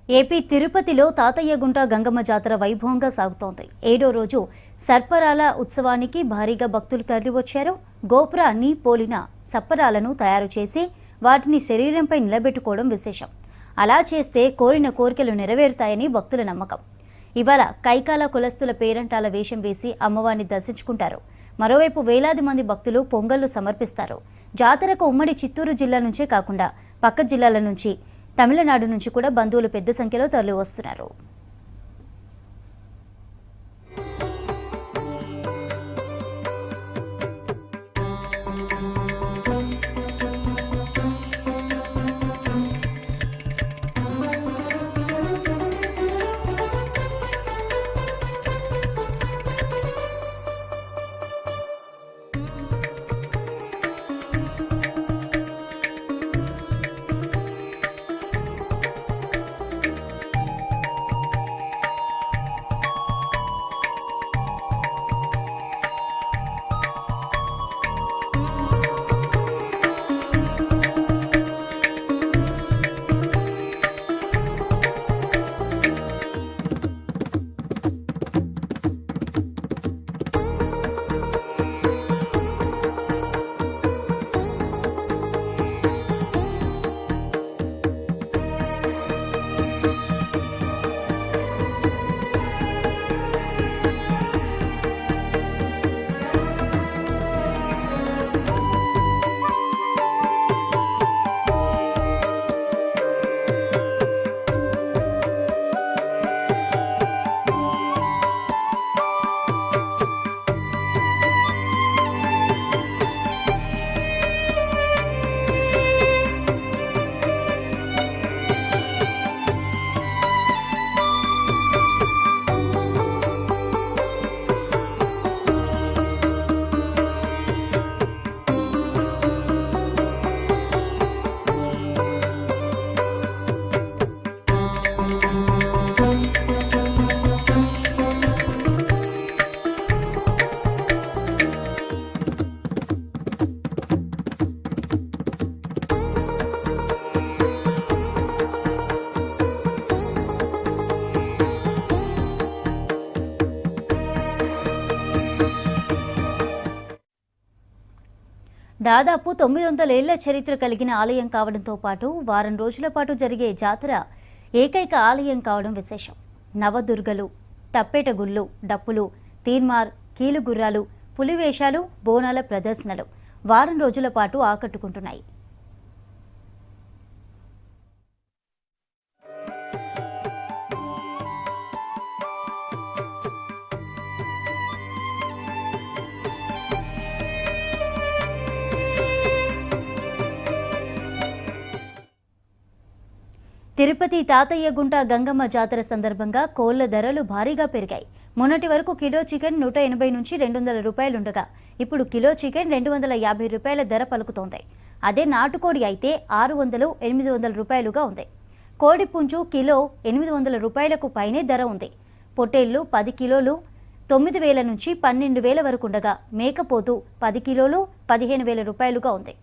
AP తిరుపతిలో తాతయ్యగుంట గంగమ్మ జాతర వైభవంగా సాగుతోంది. 7వ రోజు సర్పరాల ఉత్సవానికి భారీగా భక్తులు తరలివచ్చారు. గోపురాన్ని పోలిన సప్పరాలను తయారు చేసి వాటిని శరీరంపై నిలబెట్టుకోవడం విశేషం. అలా చేస్తే కోరిన కోరికలు నెరవేరుతాయని భక్తుల నమ్మకం. ఇవాళ కైకాల కులస్తుల పేరంటాల వేషం వేసి అమ్మవారిని దర్శించుకుంటారు. మరోవైపు వేలాది మంది భక్తులు పొంగళ్లు సమర్పిస్తారు. జాతరకు ఉమ్మడి చిత్తూరు జిల్లా నుంచే కాకుండా పక్క జిల్లాల నుంచి, తమిళనాడు నుంచి కూడా బంధువులు పెద్ద సంఖ్యలో తరలి వస్తున్నారు. దాదాపు 900 ఏళ్ల చరిత్ర కలిగిన ఆలయం కావడంతో పాటు వారం రోజుల పాటు జరిగే జాతర ఏకైక ఆలయం కావడం విశేషం. నవదుర్గలు, తప్పేట గుళ్ళు, డప్పులు, తీర్మార్, కీలుగుర్రాలు, పులివేషాలు, బోనాల ప్రదర్శనలు వారం రోజుల పాటు ఆకట్టుకుంటున్నాయి. తిరుపతి తాతయ్యగుంట గంగమ్మ జాతర సందర్భంగా కోళ్ల ధరలు భారీగా పెరిగాయి. మొన్నటి వరకు కిలో చికెన్ 180 నుంచి 200 రూపాయలుండగా ఇప్పుడు కిలో చికెన్ 250 రూపాయల ధర పలుకుతోంది. అదే నాటుకోడి అయితే 600, 800 రూపాయలుగా ఉంది. కోడి పుంజు కిలో 800 రూపాయలకు పైనే ధర ఉంది. పొట్టేళ్లు 10 కిలోలు 9,000 నుంచి 12,000 వరకు ఉండగా మేకపోతు 10 కిలోలు 15,000 రూపాయలుగా ఉంది.